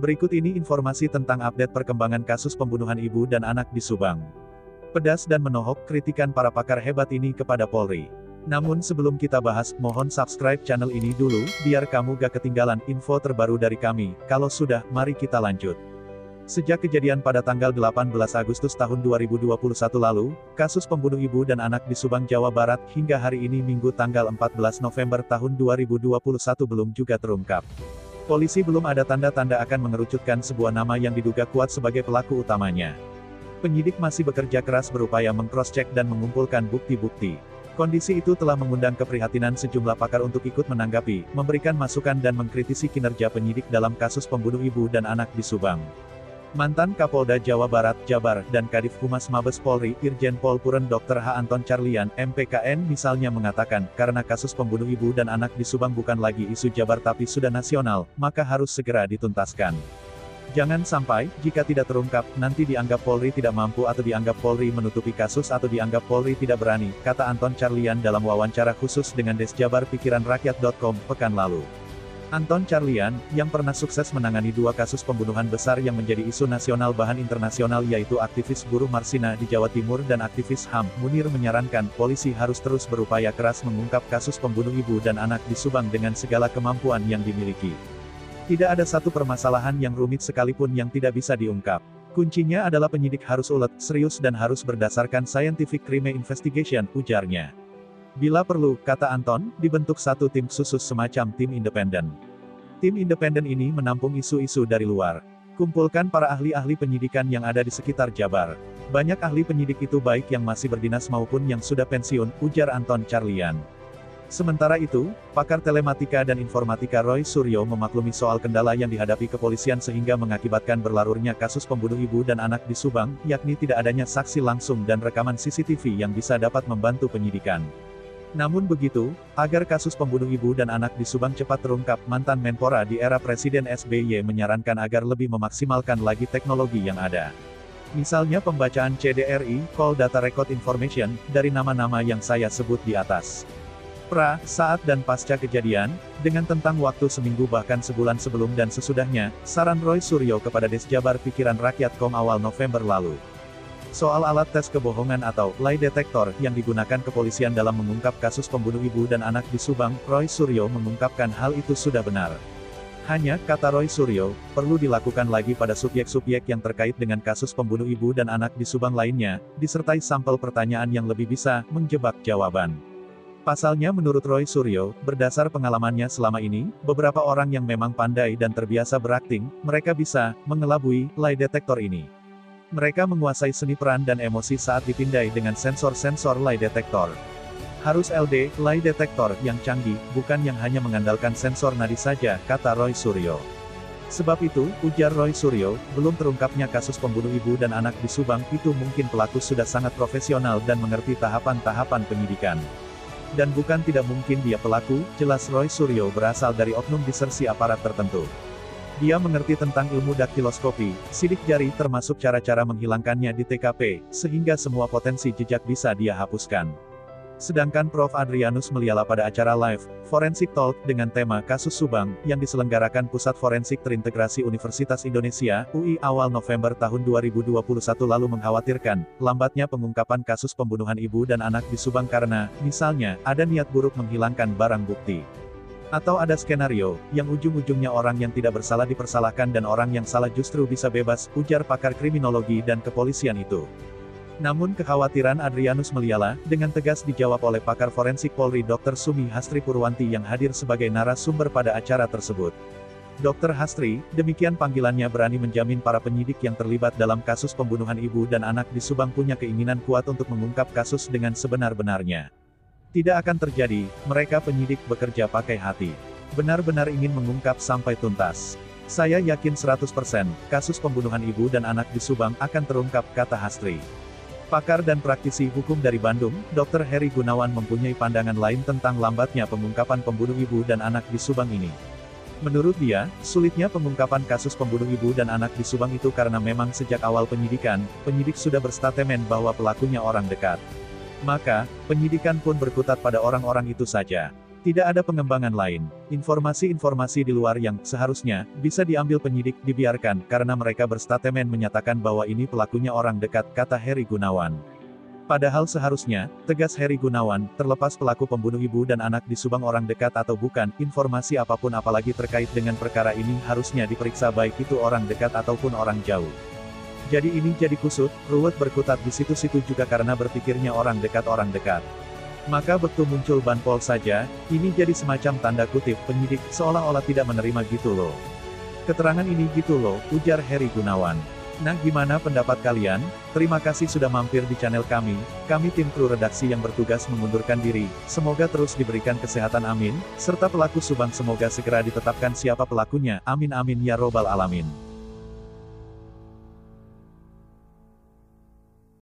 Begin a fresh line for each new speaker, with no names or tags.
Berikut ini informasi tentang update perkembangan kasus pembunuhan ibu dan anak di Subang. Pedas dan menohok kritikan para pakar hebat ini kepada Polri. Namun sebelum kita bahas, mohon subscribe channel ini dulu, biar kamu gak ketinggalan info terbaru dari kami. Kalau sudah, mari kita lanjut. Sejak kejadian pada tanggal 18 Agustus tahun 2021 lalu, kasus pembunuh ibu dan anak di Subang, Jawa Barat, hingga hari ini Minggu tanggal 14 November tahun 2021 belum juga terungkap. Polisi belum ada tanda-tanda akan mengerucutkan sebuah nama yang diduga kuat sebagai pelaku utamanya. Penyidik masih bekerja keras berupaya meng-cross-check dan mengumpulkan bukti-bukti. Kondisi itu telah mengundang keprihatinan sejumlah pakar untuk ikut menanggapi, memberikan masukan dan mengkritisi kinerja penyidik dalam kasus pembunuh ibu dan anak di Subang. Mantan Kapolda Jawa Barat, Jabar, dan Kadif Humas Mabes Polri, Irjen Pol Puren Dr. H. Anton Carlyan, MPKN misalnya mengatakan, karena kasus pembunuh ibu dan anak di Subang bukan lagi isu Jabar tapi sudah nasional, maka harus segera dituntaskan. Jangan sampai, jika tidak terungkap, nanti dianggap Polri tidak mampu atau dianggap Polri menutupi kasus atau dianggap Polri tidak berani, kata Anton Carlyan dalam wawancara khusus dengan Desjabarpikiranrakyat.com, pekan lalu. Anton Carlyan, yang pernah sukses menangani dua kasus pembunuhan besar yang menjadi isu nasional bahan internasional yaitu aktivis buruh Marsina di Jawa Timur dan aktivis HAM, Munir menyarankan, polisi harus terus berupaya keras mengungkap kasus pembunuh ibu dan anak di Subang dengan segala kemampuan yang dimiliki. Tidak ada satu permasalahan yang rumit sekalipun yang tidak bisa diungkap. Kuncinya adalah penyidik harus ulet, serius dan harus berdasarkan scientific crime investigation, ujarnya. Bila perlu, kata Anton, dibentuk satu tim khusus semacam tim independen. Tim independen ini menampung isu-isu dari luar. Kumpulkan para ahli-ahli penyidikan yang ada di sekitar Jabar. Banyak ahli penyidik itu baik yang masih berdinas maupun yang sudah pensiun, ujar Anton Carlyan. Sementara itu, pakar telematika dan informatika Roy Suryo memaklumi soal kendala yang dihadapi kepolisian sehingga mengakibatkan berlarutnya kasus pembunuh ibu dan anak di Subang, yakni tidak adanya saksi langsung dan rekaman CCTV yang bisa dapat membantu penyidikan. Namun begitu, agar kasus pembunuh ibu dan anak di Subang cepat terungkap, mantan Menpora di era Presiden SBY menyarankan agar lebih memaksimalkan lagi teknologi yang ada. Misalnya pembacaan CDRI, Call Data Record Information, dari nama-nama yang saya sebut di atas. Pra, saat dan pasca kejadian, dengan tentang waktu seminggu bahkan sebulan sebelum dan sesudahnya, saran Roy Suryo kepada Desjabarpikiranrakyat.com awal November lalu. Soal alat tes kebohongan atau lie detector yang digunakan kepolisian dalam mengungkap kasus pembunuh ibu dan anak di Subang, Roy Suryo mengungkapkan hal itu sudah benar. Hanya, kata Roy Suryo, perlu dilakukan lagi pada subjek-subjek yang terkait dengan kasus pembunuh ibu dan anak di Subang lainnya, disertai sampel pertanyaan yang lebih bisa menjebak jawaban. Pasalnya menurut Roy Suryo, berdasar pengalamannya selama ini, beberapa orang yang memang pandai dan terbiasa berakting, mereka bisa mengelabui lie detector ini. Mereka menguasai seni peran dan emosi saat dipindai dengan sensor-sensor lie detector. Harus lie detector yang canggih, bukan yang hanya mengandalkan sensor nadi saja, kata Roy Suryo. Sebab itu, ujar Roy Suryo, belum terungkapnya kasus pembunuh ibu dan anak di Subang, itu mungkin pelaku sudah sangat profesional dan mengerti tahapan-tahapan penyidikan. Dan bukan tidak mungkin dia pelaku, jelas Roy Suryo berasal dari oknum disersi aparat tertentu. Dia mengerti tentang ilmu daktiloskopi, sidik jari termasuk cara-cara menghilangkannya di TKP, sehingga semua potensi jejak bisa dia hapuskan. Sedangkan Prof. Adrianus Meliala pada acara live, Forensic Talk, dengan tema Kasus Subang, yang diselenggarakan Pusat Forensik Terintegrasi Universitas Indonesia, UI awal November tahun 2021 lalu mengkhawatirkan, lambatnya pengungkapan kasus pembunuhan ibu dan anak di Subang karena, misalnya, ada niat buruk menghilangkan barang bukti. Atau ada skenario, yang ujung-ujungnya orang yang tidak bersalah dipersalahkan dan orang yang salah justru bisa bebas, ujar pakar kriminologi dan kepolisian itu. Namun kekhawatiran Adrianus Meliala, dengan tegas dijawab oleh pakar forensik Polri Dr. Sumi Hastri Purwanti yang hadir sebagai narasumber pada acara tersebut. Dr. Hastri, demikian panggilannya berani menjamin para penyidik yang terlibat dalam kasus pembunuhan ibu dan anak di Subang punya keinginan kuat untuk mengungkap kasus dengan sebenar-benarnya. Tidak akan terjadi, mereka penyidik bekerja pakai hati. Benar-benar ingin mengungkap sampai tuntas. Saya yakin 100%, kasus pembunuhan ibu dan anak di Subang akan terungkap, kata Hastri. Pakar dan praktisi hukum dari Bandung, Dr. Heri Gunawan mempunyai pandangan lain tentang lambatnya pengungkapan pembunuh ibu dan anak di Subang ini. Menurut dia, sulitnya pengungkapan kasus pembunuh ibu dan anak di Subang itu karena memang sejak awal penyidikan, penyidik sudah berstatemen bahwa pelakunya orang dekat. Maka, penyidikan pun berkutat pada orang-orang itu saja. Tidak ada pengembangan lain. Informasi-informasi di luar yang seharusnya bisa diambil penyidik dibiarkan karena mereka berstatemen menyatakan bahwa ini pelakunya orang dekat, kata Heri Gunawan. Padahal seharusnya, tegas Heri Gunawan, terlepas pelaku pembunuh ibu dan anak di Subang orang dekat atau bukan, informasi apapun apalagi terkait dengan perkara ini harusnya diperiksa baik itu orang dekat ataupun orang jauh. Jadi ini jadi kusut, ruwet berkutat di situ-situ juga karena berpikirnya orang dekat. Maka begitu muncul banpol saja, ini jadi semacam tanda kutip penyidik seolah-olah tidak menerima gitu loh. Keterangan ini gitu loh, ujar Heri Gunawan. Nah gimana pendapat kalian? Terima kasih sudah mampir di channel kami tim kru redaksi yang bertugas mengundurkan diri, semoga terus diberikan kesehatan amin, serta pelaku Subang semoga segera ditetapkan siapa pelakunya, amin amin ya robbal alamin.